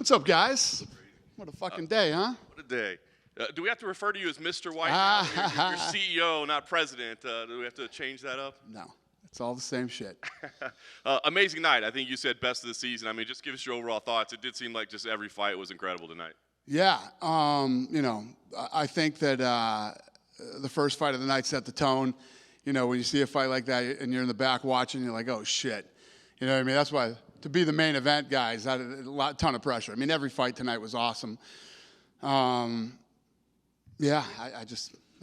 What's up, guys? What a fucking day, huh? What a day. Do we have to refer to you as Mr. White now? You're CEO, not president. Do we have to change that up? No, it's all the same shit. Amazing night. I think you said best of the season. I mean, just give us your overall thoughts. It did seem like just every fight was incredible tonight. Yeah, I think that the first fight of the night set the tone. You know, when you see a fight like that and you're in the back watching, you're like, oh, shit. You know what I mean? That's why to be the main event, guys, that a ton of pressure. I mean, every fight tonight was awesome. Yeah, I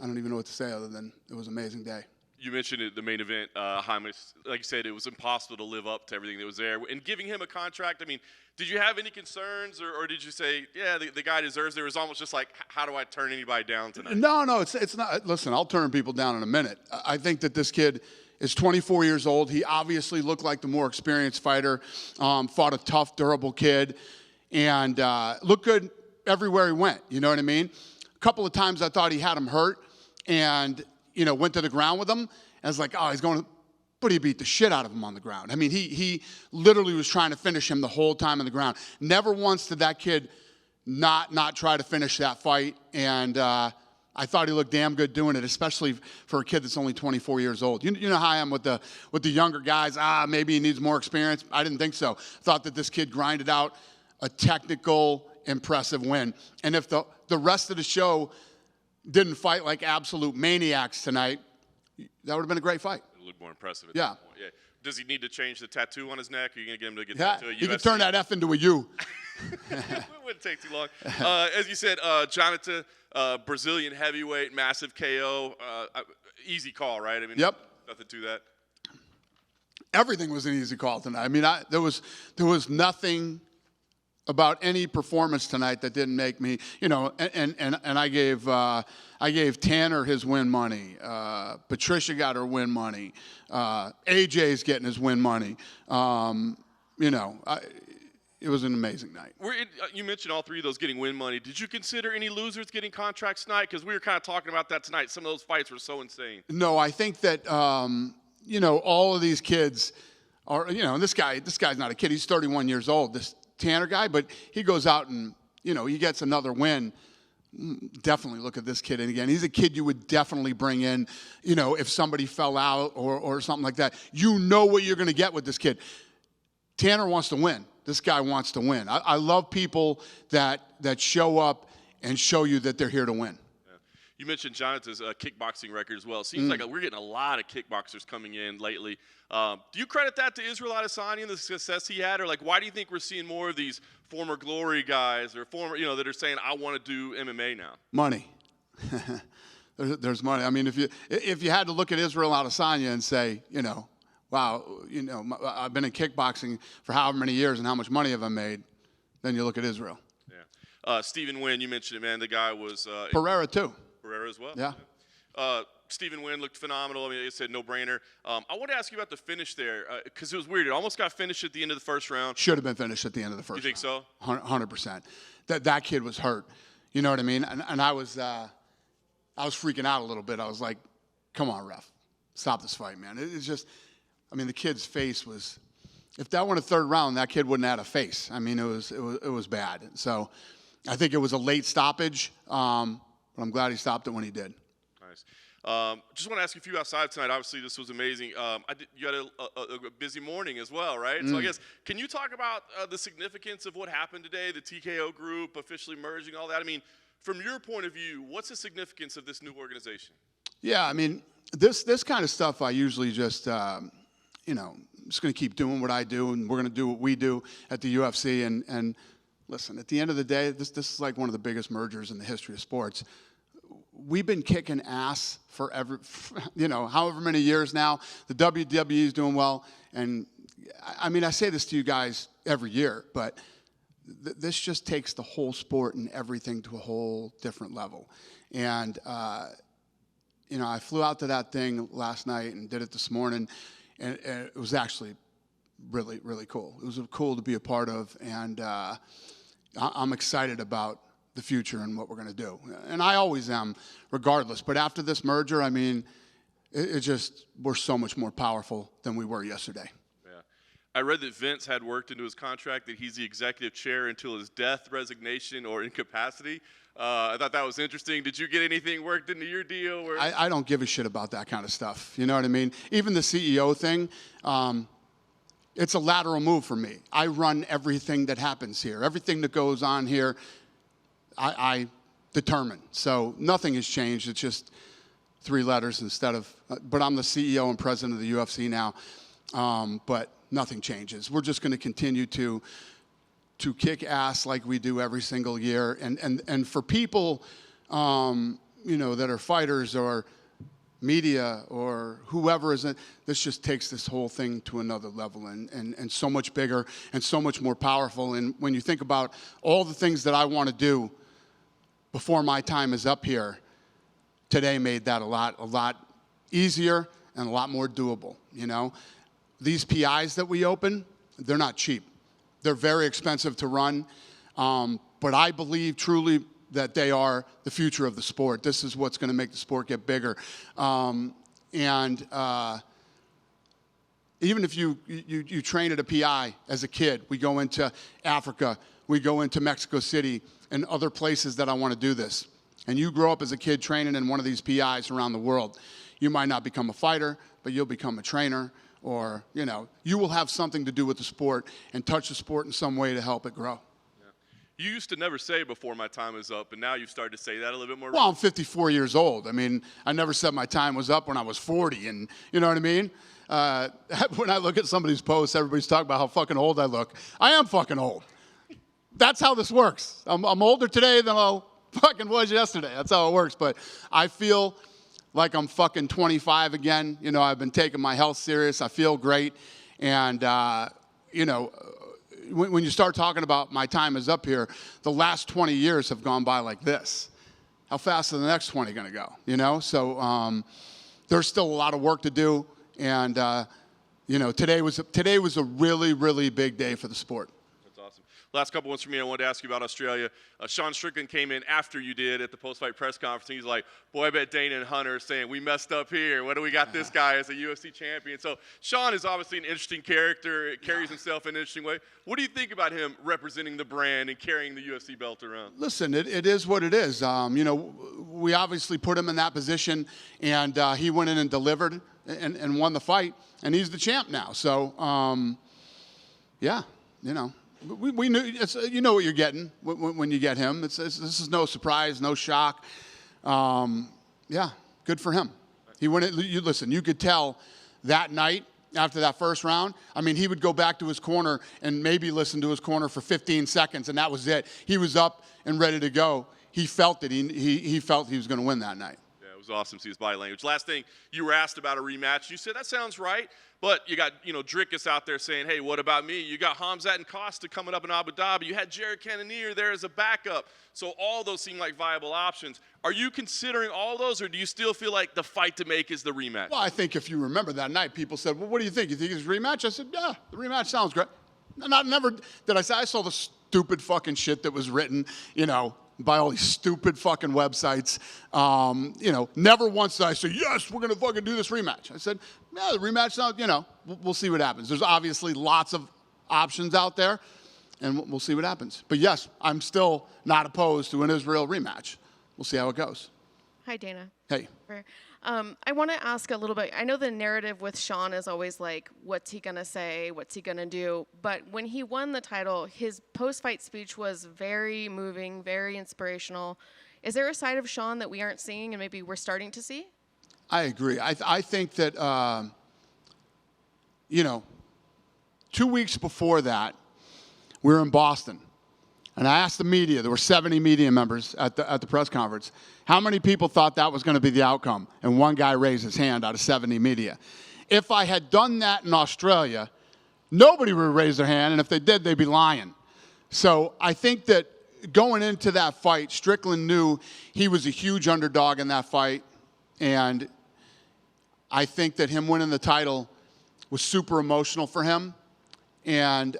don't even know what to say other than it was an amazing day. You mentioned it, the main event, Jaime. Like you said, it was impossible to live up to everything that was there. And giving him a contract, I mean, did you have any concerns or did you say, yeah, the guy deserves it? It was almost just like, how do I turn anybody down tonight? No, it's not. Listen, I'll turn people down in a minute. I think that this kid is 24 years old. He obviously looked like the more experienced fighter, fought a tough, durable kid, and looked good everywhere he went. You know what I mean? A couple of times I thought he had him hurt and, went to the ground with him. And I was like, oh, he's going to, but he beat the shit out of him on the ground. I mean, he literally was trying to finish him the whole time on the ground. Never once did that kid not try to finish that fight. And I thought he looked damn good doing it, especially for a kid that's only 24 years old. You know how I am with the younger guys. Maybe he needs more experience. I didn't think so. Thought that this kid grinded out a technical, impressive win. And if the rest of the show didn't fight like absolute maniacs tonight, that would have been a great fight. It looked more impressive at yeah. that point. Yeah. Does he need to change the tattoo on his neck? Are you going to get him to get that to a UFC? He could turn that F into a U. It wouldn't take too long. As you said, Jonathan, Brazilian heavyweight, massive KO. Easy call, right? I mean, yep. Nothing to that. Everything was an easy call tonight. I mean, there was nothing about any performance tonight that didn't make me, and I gave Tanner his win money. Patricia got her win money. AJ's getting his win money. It was an amazing night. You mentioned all three of those getting win money. Did you consider any losers getting contracts tonight? Because we were kind of talking about that tonight. Some of those fights were so insane. No, I think that, all of these kids are, this guy's not a kid. He's 31 years old, this Tanner guy, but he goes out and, he gets another win. Definitely look at this kid. And again, he's a kid you would definitely bring in, if somebody fell out or something like that. You know what you're going to get with this kid. Tanner wants to win. This guy wants to win. I love people that show up and show you that they're here to win. Yeah. You mentioned Jonathan's kickboxing record as well. It seems like we're getting a lot of kickboxers coming in lately. Do you credit that to Israel Adesanya and the success he had? Or why do you think we're seeing more of these former glory guys or former, that are saying, I want to do MMA now? Money. There's money. I mean, if you had to look at Israel Adesanya and say, wow, I've been in kickboxing for however many years and how much money have I made, then you look at Israel. Yeah. Stephen Wynn, you mentioned it, man. The guy was... Pereira, too. Pereira as well? Yeah. Stephen Wynn looked phenomenal. I mean, I said no-brainer. I want to ask you about the finish there because it was weird. It almost got finished at the end of the first round. Should have been finished at the end of the first round. You think so? 100%. That kid was hurt. You know what I mean? And I was freaking out a little bit. I was like, come on, ref. Stop this fight, man. It's just... I mean, the kid's face was, if that went a third round, that kid wouldn't have had a face. I mean, it was bad. So I think it was a late stoppage, but I'm glad he stopped it when he did. Nice. Just want to ask you a few outside tonight. Obviously, this was amazing. You had a busy morning as well, right? So I guess, can you talk about the significance of what happened today, the TKO group officially merging, all that? I mean, from your point of view, what's the significance of this new organization? Yeah, I mean, this kind of stuff I usually just... I'm just going to keep doing what I do, and we're going to do what we do at the UFC. And listen, at the end of the day, this is like one of the biggest mergers in the history of sports. We've been kicking ass for however many years now. The WWE is doing well. And, I mean, I say this to you guys every year, but this just takes the whole sport and everything to a whole different level. And, I flew out to that thing last night and did it this morning. And it was actually really, really cool. It was cool to be a part of, and I'm excited about the future and what we're going to do. And I always am, regardless. But after this merger, I mean, we're so much more powerful than we were yesterday. Yeah. I read that Vince had worked into his contract that he's the executive chair until his death, resignation, or incapacity. I thought that was interesting. Did you get anything worked into your deal? I don't give a shit about that kind of stuff. You know what I mean? Even the CEO thing, it's a lateral move for me. I run everything that happens here. Everything that goes on here, I determine. So nothing has changed. It's just 3 letters instead of, but I'm the CEO and president of the UFC now. But nothing changes. We're just going to continue to kick ass like we do every single year. And for people, you know, that are fighters or media or whoever is it, this just takes this whole thing to another level and so much bigger and so much more powerful. And when you think about all the things that I want to do before my time is up here, today made that a lot easier and a lot more doable, you know. These PIs that we open, they're not cheap. They're very expensive to run, but I believe truly that they are the future of the sport. This is what's going to make the sport get bigger. Even if you train at a PI as a kid, we go into Africa, we go into Mexico City and other places that I want to do this. And you grow up as a kid training in one of these PIs around the world. You might not become a fighter, but you'll become a trainer, or, you know, you will have something to do with the sport and touch the sport in some way to help it grow. You used to never say before my time is up, and now you've started to say that a little bit more. Well, I'm 54 years old. I mean, I never said my time was up when I was 40, and you know what I mean? When I look at somebody's posts, everybody's talking about how fucking old I look. I am fucking old. That's how this works. I'm older today than I fucking was yesterday. That's how it works. But I feel like I'm fucking 25 again. You know, I've been taking my health serious. I feel great. And, you know, when you start talking about my time is up here, the last 20 years have gone by like this. How fast are the next 20 going to go? You know, so there's still a lot of work to do. And, you know, today was a really, really big day for the sport. That's awesome. Last couple ones for me. I wanted to ask you about Australia. Sean Strickland came in after you did at the post-fight press conference. And he's like, boy, I bet Dana and Hunter are saying, we messed up here. What do we got this guy as a UFC champion? So Sean is obviously an interesting character. It carries himself in an interesting way. What do you think about him representing the brand and carrying the UFC belt around? Listen, it is what it is. You know, we obviously put him in that position, and he went in and delivered and won the fight, and he's the champ now. So, yeah, you know. We knew, you know what you're getting when you get him. This is no surprise, no shock. Yeah, good for him. He went. Listen, you could tell that night after that first round. I mean, he would go back to his corner and maybe listen to his corner for 15 seconds, and that was it. He was up and ready to go. He felt it. He felt he was going to win that night. Yeah, it was awesome to see his body language. Last thing, you were asked about a rematch. You said, that sounds right. But you got, you know, Drickus out there saying, hey, what about me? You got Hamzat and Costa coming up in Abu Dhabi. You had Jared Cannonier there as a backup. So all those seem like viable options. Are you considering all those, or do you still feel like the fight to make is the rematch? Well, I think if you remember that night, people said, well, what do you think? You think it's a rematch? I said, yeah, the rematch sounds great. Never did I say. I saw the stupid fucking shit that was written, you know, by all these stupid fucking websites. You know, never once did I say, yes, we're going to fucking do this rematch. I said, yeah, the rematch sounds, you know, we'll see what happens. There's obviously lots of options out there, and we'll see what happens. But yes, I'm still not opposed to an Israel rematch. We'll see how it goes. Hi, Dana. Hey. I want to ask a little bit. I know the narrative with Sean is always like, what's he going to say? What's he going to do? But when he won the title, his post-fight speech was very moving, very inspirational. Is there a side of Sean that we aren't seeing and maybe we're starting to see? I agree. I think that, you know, 2 weeks before that, we were in Boston. And I asked the media, there were 70 media members at the press conference, how many people thought that was going to be the outcome? And one guy raised his hand out of 70 media. If I had done that in Australia, nobody would raise their hand, and if they did, they'd be lying. So I think that going into that fight, Strickland knew he was a huge underdog in that fight, and I think that him winning the title was super emotional for him. And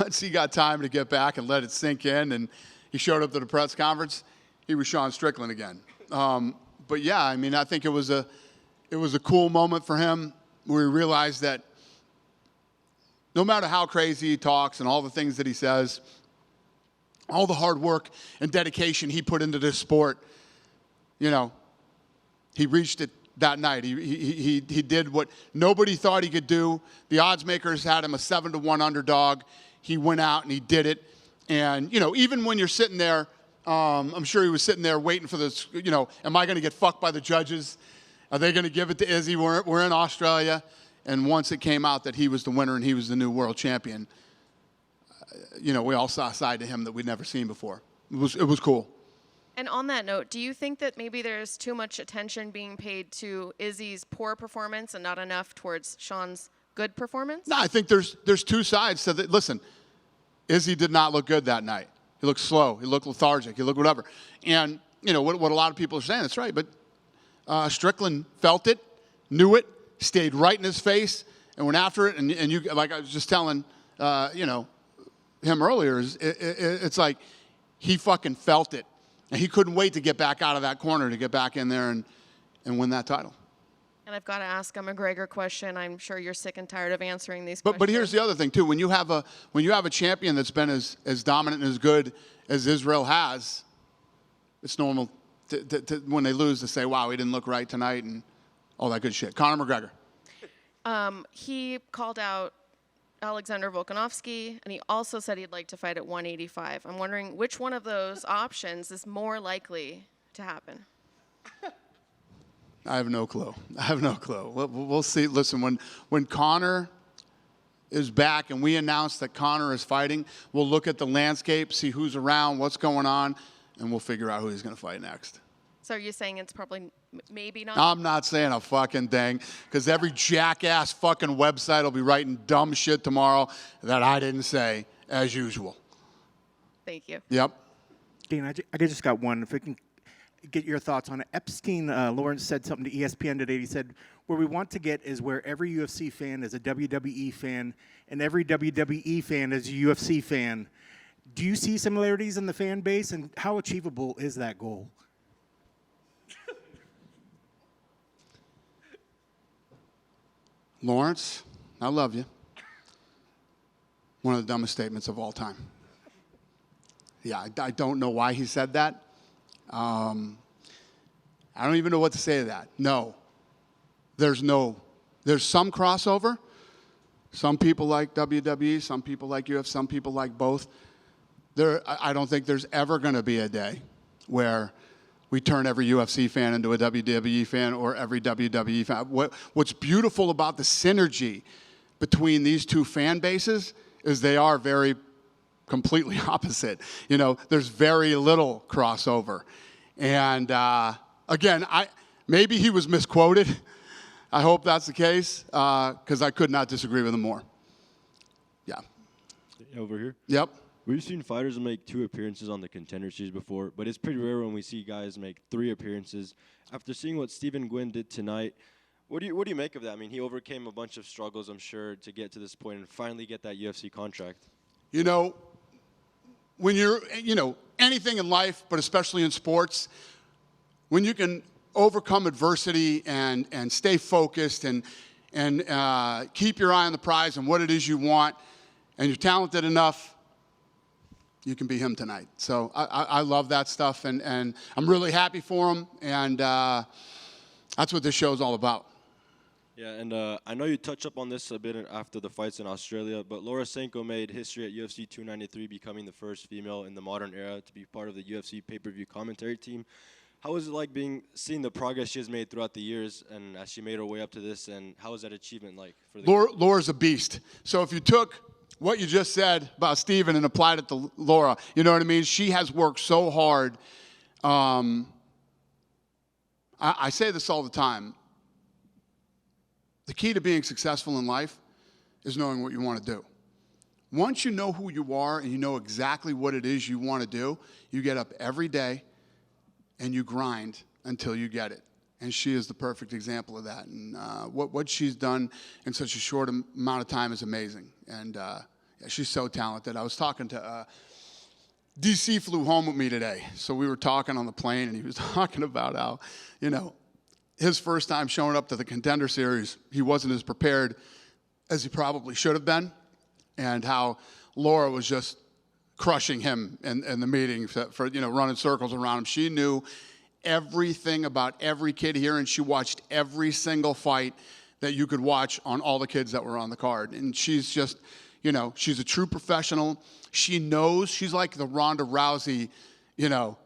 once he got time to get back and let it sink in, and he showed up to the press conference, he was Sean Strickland again. But yeah, I mean, I think it was a cool moment for him. where he realized that no matter how crazy he talks and all the things that he says, all the hard work and dedication he put into this sport, you know, he reached it that night. He did what nobody thought he could do. The odds makers had him a 7-1 underdog. He went out and he did it. And, you know, even when you're sitting there, I'm sure he was sitting there waiting for this, you know, am I going to get fucked by the judges? Are they going to give it to Izzy? We're in Australia. And once it came out that he was the winner and he was the new world champion, you know, we all saw a side to him that we'd never seen before. It was cool. And on that note, do you think that maybe there's too much attention being paid to Izzy's poor performance and not enough towards Sean's good performance? No, I think there's two sides to that. Listen, Izzy did not look good that night. He looked slow. He looked lethargic. He looked whatever. And, you know, what a lot of people are saying, that's right. But Strickland felt it, knew it, stayed right in his face, and went after it. And you, like I was just telling, you know, him earlier, it's like he fucking felt it. And he couldn't wait to get back out of that corner, to get back in there and win that title. And I've got to ask a McGregor question. I'm sure you're sick and tired of answering these questions. But here's the other thing too. When you have a champion that's been as dominant and as good as Israel has, it's normal to when they lose to say, "Wow, he didn't look right tonight," and all that good shit. Conor McGregor. He called out Alexander Volkanovski, and he also said he'd like to fight at 185. I'm wondering which one of those options is more likely to happen. I have no clue. We'll see. Listen, when Conor is back and we announce that Conor is fighting, we'll look at the landscape, see who's around, what's going on, and we'll figure out who he's going to fight next. So are you saying it's probably maybe not? I'm not saying a fucking thing, because every jackass fucking website will be writing dumb shit tomorrow that I didn't say, as usual. Thank you. Yep. Dana, I just got one. If we can get your thoughts on it. Epstein, Lawrence said something to ESPN today. He said, where we want to get is where every UFC fan is a WWE fan and every WWE fan is a UFC fan. Do you see similarities in the fan base, and how achievable is that goal? Lawrence, I love you. One of the dumbest statements of all time. Yeah, I don't know why he said that. I don't even know what to say to that. No. There's some crossover. Some people like WWE, some people like UFC, some people like both. I don't think there's ever going to be a day where we turn every UFC fan into a WWE fan or every WWE fan. What's beautiful about the synergy between these two fan bases is they are very completely opposite. You know, there's very little crossover. And again, maybe he was misquoted. I hope that's the case, because I could not disagree with him more. Yeah. Over here? Yep. We've seen fighters make 2 appearances on the Contender Series before, but it's pretty rare when we see guys make 3 appearances. After seeing what Stephen Gwynn did tonight, what do you make of that? I mean, he overcame a bunch of struggles, I'm sure, to get to this point and finally get that UFC contract. You know, when you're, anything in life, but especially in sports, when you can overcome adversity and stay focused and keep your eye on the prize and what it is you want, and you're talented enough, you can be him tonight. So I love that stuff, and I'm really happy for him, and that's what this show is all about. Yeah, and I know you touched up on this a bit after the fights in Australia, but Laura Sanko made history at UFC 293, becoming the first female in the modern era to be part of the UFC pay-per-view commentary team. How was it like seeing the progress she has made throughout the years, and as she made her way up to this, and how was that achievement like for the Laura's a beast. So if you took what you just said about Steven and applied it to Laura, you know what I mean? She has worked so hard. I say this all the time. The key to being successful in life is knowing what you want to do. Once you know who you are and you know exactly what it is you want to do, you get up every day and you grind until you get it. And she is the perfect example of that. And what she's done in such a short amount of time is amazing. And she's so talented. I was talking to DC flew home with me today. So we were talking on the plane, and he was talking about how, his first time showing up to the Contender series, he wasn't as prepared as he probably should have been, and how Laura was just crushing him in the meeting for running circles around him. She knew everything about every kid here, and she watched every single fight that you could watch on all the kids that were on the card. And she's just, she's a true professional. She knows, she's like the Ronda Rousey,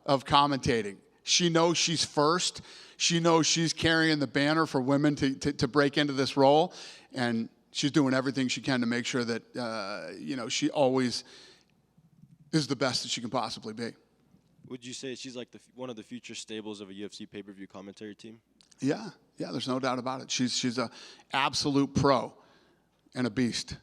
of commentating. She knows she's first. She knows she's carrying the banner for women to break into this role. And she's doing everything she can to make sure that, she always is the best that she can possibly be. Would you say she's like one of the future stables of a UFC pay-per-view commentary team? Yeah, there's no doubt about it. She's a absolute pro and a beast.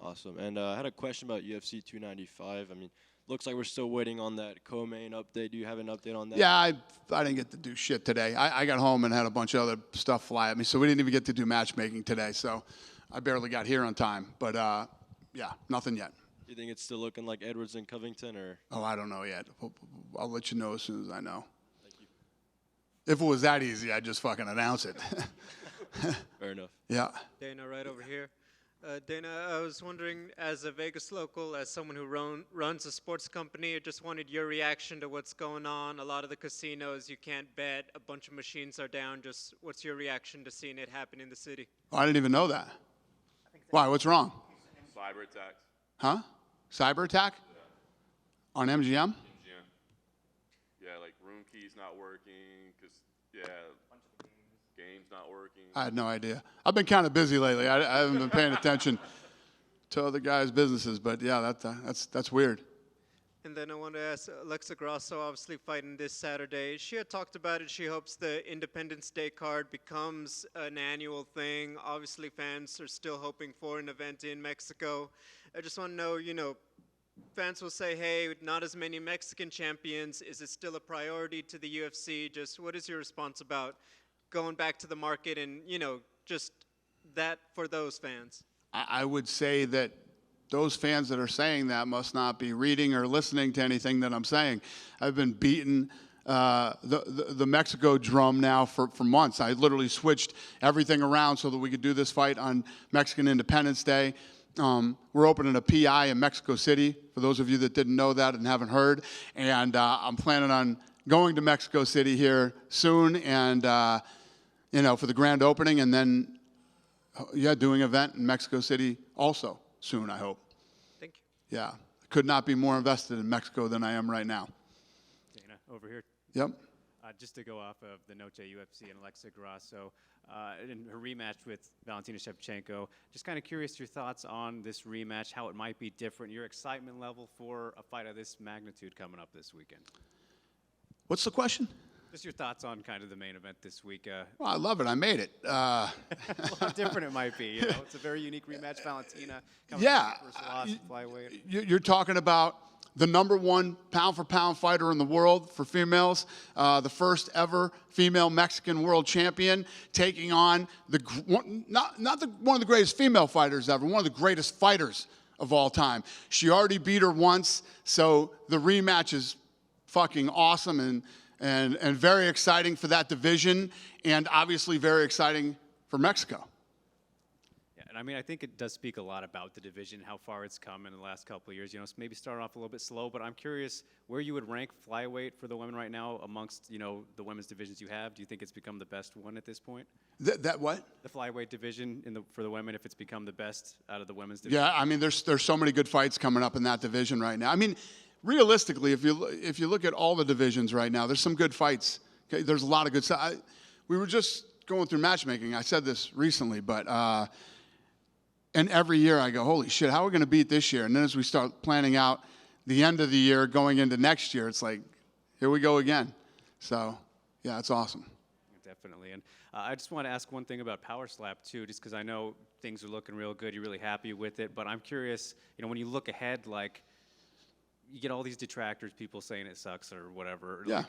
Awesome. And I had a question about UFC 295. I mean, looks like we're still waiting on that co-main update. Do you have an update on that? Yeah, I didn't get to do shit today. I got home and had a bunch of other stuff fly at me, so we didn't even get to do matchmaking today. So I barely got here on time. But, nothing yet. You think it's still looking like Edwards and Covington, or? Oh, I don't know yet. I'll let you know as soon as I know. Thank you. If it was that easy, I'd just fucking announce it. Fair enough. Yeah. Dana, right over here. Dana, I was wondering, as a Vegas local, as someone who runs a sports company, I just wanted your reaction to what's going on. A lot of the casinos, you can't bet. A bunch of machines are down. Just what's your reaction to seeing it happen in the city? Oh, I didn't even know that. Why? What's wrong? Cyber attacks. Huh? Cyber attack? Yeah. On MGM? MGM. Yeah, like room keys not working, games not working. I had no idea. I've been kind of busy lately. I haven't been paying attention to other guys' businesses, but yeah, that's weird. And then I want to ask Alexa Grasso, obviously fighting this Saturday. She had talked about it. She hopes the Independence Day card becomes an annual thing. Obviously, fans are still hoping for an event in Mexico. I just want to know, fans will say, hey, not as many Mexican champions. Is it still a priority to the UFC? Just what is your response about going back to the market and, just that for those fans? I would say that those fans that are saying that must not be reading or listening to anything that I'm saying. I've been beating the Mexico drum now for months. I literally switched everything around so that we could do this fight on Mexican Independence Day. We're opening a PI in Mexico City, for those of you that didn't know that and haven't heard. And I'm planning on going to Mexico City here soon and, for the grand opening. And then, doing an event in Mexico City also soon, I hope. Thank you. Yeah. Could not be more invested in Mexico than I am right now. Dana, over here. Yep. Just to go off of the Noche UFC and Alexa Grasso, in her rematch with Valentina Shevchenko, just kind of curious your thoughts on this rematch, how it might be different, your excitement level for a fight of this magnitude coming up this weekend. What's the question? Just your thoughts on kind of the main event this week. Well, I love it. I made it. Well, how different it might be. It's a very unique rematch. Valentina coming Yeah. from first loss, flyweight. You're talking about the #1 pound-for-pound fighter in the world for females, the first ever female Mexican world champion, taking on one of the greatest female fighters ever, one of the greatest fighters of all time. She already beat her once, so the rematch is fucking awesome and very exciting for that division, and obviously very exciting for Mexico. Yeah, and I mean, I think it does speak a lot about the division, how far it's come in the last couple of years. Maybe starting off a little bit slow, but I'm curious where you would rank flyweight for the women right now amongst, the women's divisions you have. Do you think it's become the best one at this point? That what? The flyweight division for the women, if it's become the best out of the women's division? Yeah, I mean, there's so many good fights coming up in that division right now. I mean, realistically, if you look at all the divisions right now, there's some good fights. Okay, there's a lot of good stuff. We were just going through matchmaking. I said this recently, but and every year I go, holy shit, how are we going to beat this year? And then as we start planning out the end of the year, going into next year, it's like, here we go again. So, yeah, it's awesome. Definitely. And I just want to ask one thing about Power Slap, too, just because I know things are looking real good. You're really happy with it. But I'm curious, when you look ahead, you get all these detractors, people saying it sucks or whatever. Yeah.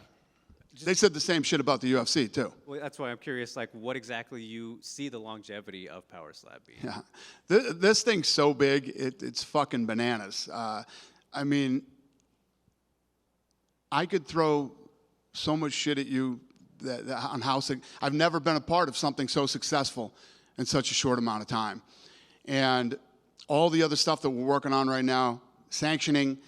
They said the same shit about the UFC, too. Well, that's why I'm curious, what exactly you see the longevity of Power Slap being? Yeah. This thing's so big, it's fucking bananas. I mean, I could throw so much shit at you on how I've never been a part of something so successful in such a short amount of time. And all the other stuff that we're working on right now, sanctioning,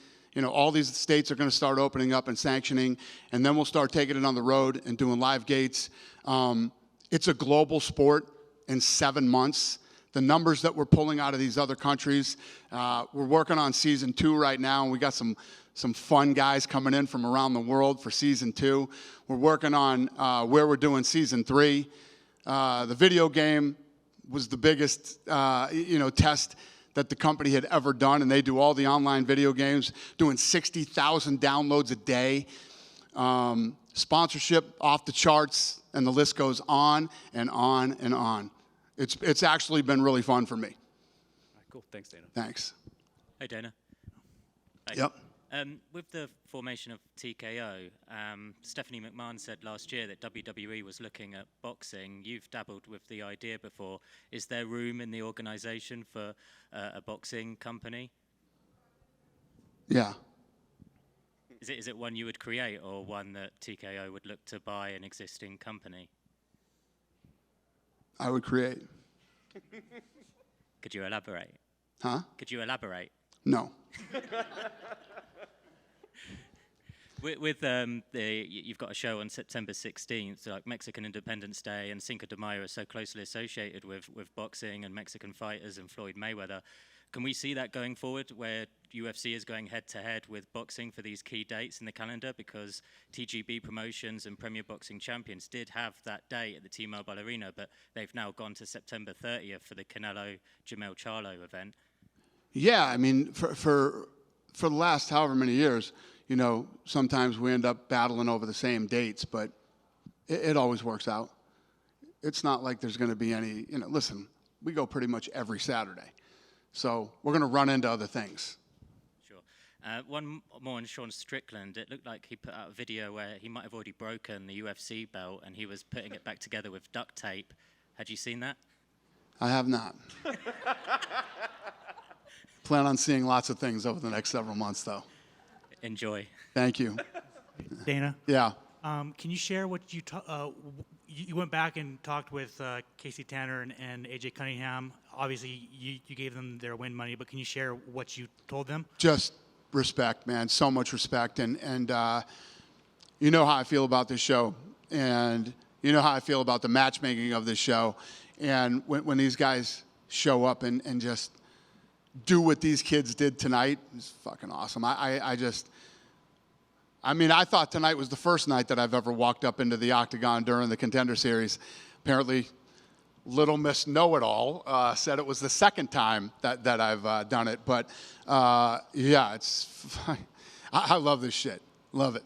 all these states are going to start opening up and sanctioning, and then we'll start taking it on the road and doing live gates. It's a global sport in 7 months. The numbers that we're pulling out of these other countries, we're working on season 2 right now, and we got some fun guys coming in from around the world for season 2. We're working on where we're doing season 3. The video game was the biggest, test that the company had ever done, and they do all the online video games, doing 60,000 downloads a day. Sponsorship off the charts, and the list goes on and on and on. It's actually been really fun for me. All right, cool. Thanks, Dana. Thanks. Hey, Dana. Hey. Yep. With the formation of TKO, Stephanie McMahon said last year that WWE was looking at boxing. You've dabbled with the idea before. Is there room in the organization for a boxing company? Yeah. Is it one you would create, or one that TKO would look to buy an existing company? I would create. Could you elaborate? Huh? Could you elaborate? No. You've got a show on September 16th, so like Mexican Independence Day and Cinco de Mayo are so closely associated with boxing and Mexican fighters and Floyd Mayweather. Can we see that going forward, where UFC is going head-to-head with boxing for these key dates in the calendar? Because TGB Promotions and Premier Boxing Champions did have that date at the T-Mobile Arena, but they've now gone to September 30th for the Canelo-Jamel Charlo event. Yeah, I mean, for the last however many years, sometimes we end up battling over the same dates, but it always works out. It's not like there's going to be any, listen, we go pretty much every Saturday. So we're going to run into other things. Sure. One more on Sean Strickland. It looked like he put out a video where he might have already broken the UFC belt and he was putting it back together with duct tape. Had you seen that? I have not. Plan on seeing lots of things over the next several months, though. Enjoy. Thank you. Dana, Yeah. can you share what you went back and talked with Casey Tanner and AJ Cunningham? Obviously, you gave them their win money, but can you share what you told them? Just respect, man. So much respect. And you know how I feel about this show. And you know how I feel about the matchmaking of this show. And when these guys show up and just do what these kids did tonight, it's fucking awesome. I thought tonight was the first night that I've ever walked up into the octagon during the Contender series. Apparently, Little Miss Know-It-All said it was the second time that I've done it. But, yeah, I love this shit. Love it.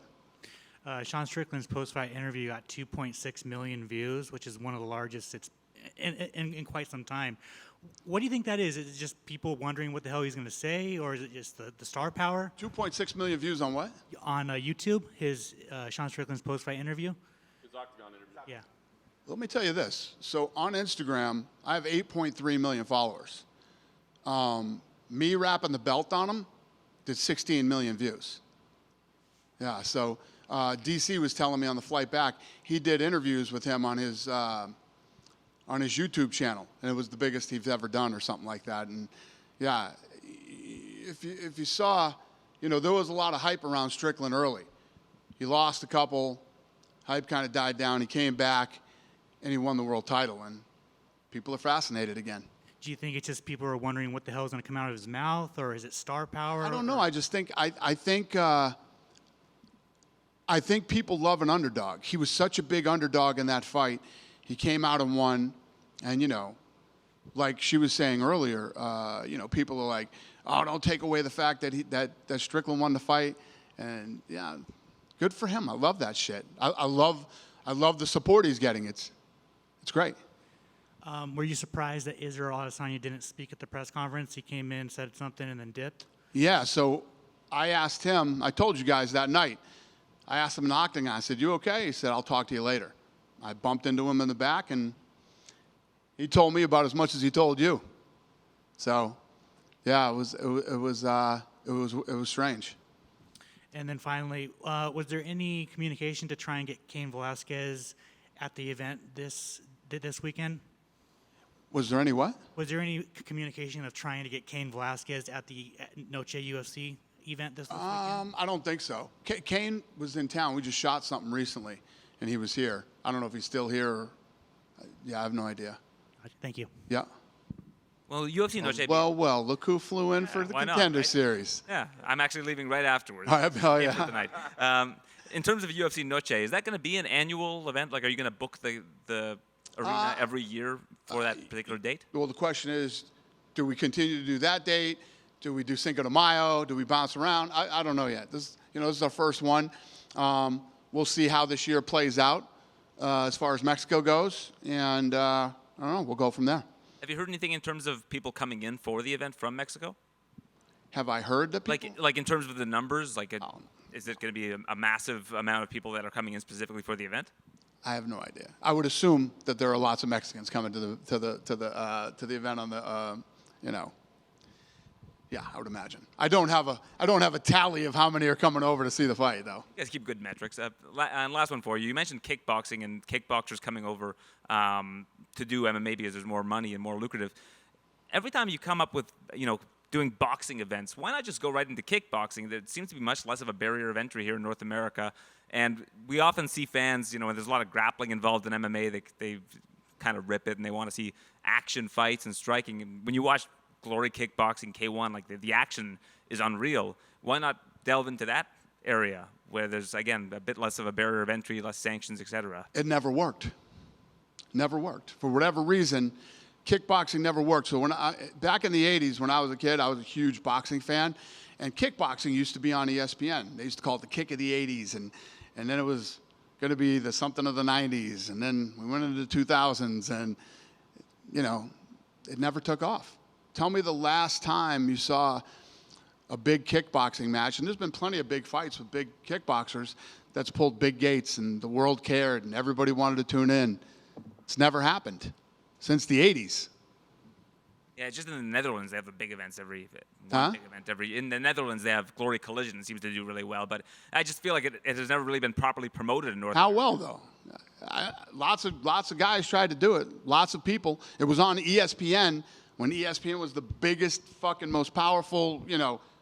Sean Strickland's post-fight interview got 2.6 million views, which is one of the largest it's in quite some time. What do you think that is? Is it just people wondering what the hell he's going to say, or is it just the star power? 2.6 million views on what? On YouTube, his Sean Strickland's post-fight interview. His Octagon interview. Yeah. Let me tell you this. So on Instagram, I have 8.3 million followers. Me wrapping the belt on him did 16 million views. Yeah, so DC was telling me on the flight back, he did interviews with him on his YouTube channel, and it was the biggest he's ever done or something like that. And yeah, if you saw, there was a lot of hype around Strickland early. He lost a couple, hype kind of died down. He came back, and he won the world title, and people are fascinated again. Do you think it's just people are wondering what the hell is going to come out of his mouth, or is it star power? I don't know. I just think I think people love an underdog. He was such a big underdog in that fight. He came out and won, and like she was saying earlier, people are like, "Oh, don't take away the fact that Strickland won the fight," and yeah, good for him. I love that shit. I love the support he's getting. It's great. Were you surprised that Israel Adesanya didn't speak at the press conference? He came in, said something, and then dipped? Yeah, so I asked him, I told you guys that night, I asked him in the octagon, I said, "You okay?" He said, "I'll talk to you later." I bumped into him in the back, and he told me about as much as he told you. So, yeah, it was strange. And then finally, was there any communication to try and get Cain Velasquez at the event this weekend? Was there any what? Was there any communication of trying to get Cain Velasquez at the Noche UFC event this weekend? I don't think so. Cain was in town. We just shot something recently, and he was here. I don't know if he's still here. Or, yeah, I have no idea. Thank you. Yeah. Well, UFC Noche. Well, look who flew in for the why not, Contender right? Series. Yeah, I'm actually leaving right afterwards. Oh, yeah. Tonight. In terms of UFC Noche, is that going to be an annual event? Like, are you going to book the arena every year for that particular date? Well, the question is, do we continue to do that date? Do we do Cinco de Mayo? Do we bounce around? I don't know yet. This is our first one. We'll see how this year plays out as far as Mexico goes, and I don't know. We'll go from there. Have you heard anything in terms of people coming in for the event from Mexico? Have I heard that people? Like in terms of the numbers, is it going to be a massive amount of people that are coming in specifically for the event? I have no idea. I would assume that there are lots of Mexicans coming to the event on the, Yeah, I would imagine. I don't have a tally of how many are coming over to see the fight, though. You guys keep good metrics. And last one for you. You mentioned kickboxing and kickboxers coming over to do MMA because there's more money and more lucrative. Every time you come up with, doing boxing events, why not just go right into kickboxing? There seems to be much less of a barrier of entry here in North America. And we often see fans, when there's a lot of grappling involved in MMA, they kind of rip it and they want to see action fights and striking. And when you watch Glory Kickboxing, K1, the action is unreal. Why not delve into that area where there's, again, a bit less of a barrier of entry, less sanctions, etc.? It never worked. Never worked. For whatever reason, kickboxing never worked. So back in the 80s, when I was a kid, I was a huge boxing fan. And kickboxing used to be on ESPN. They used to call it the kick of the 80s. And then it was going to be the something of the 90s. And then we went into the 2000s. And, it never took off. Tell me the last time you saw a big kickboxing match. And there's been plenty of big fights with big kickboxers that's pulled big gates. And the world cared. And everybody wanted to tune in. It's never happened since the 80s. Yeah, just in the Netherlands, they have the big events every Huh? big event every. In the Netherlands, they have Glory Collision. It seems to do really well, but I just feel like it has never really been properly promoted in North How America. well, though? Lots of guys tried to do it. Lots of people. It was on ESPN when ESPN was the biggest, fucking most powerful,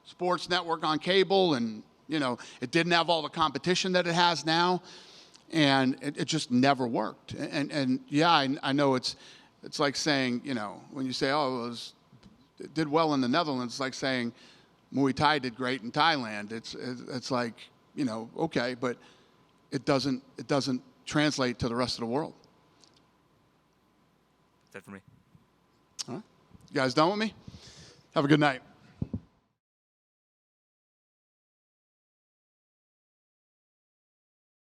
sports network on cable, and it didn't have all the competition that it has now, and it just never worked. And yeah, I know it's like saying, when you say, it did well in the Netherlands, it's like saying Muay Thai did great in Thailand. It's like, okay, but it doesn't translate to the rest of the world. That's it for me. All right. You guys done with me? Have a good night.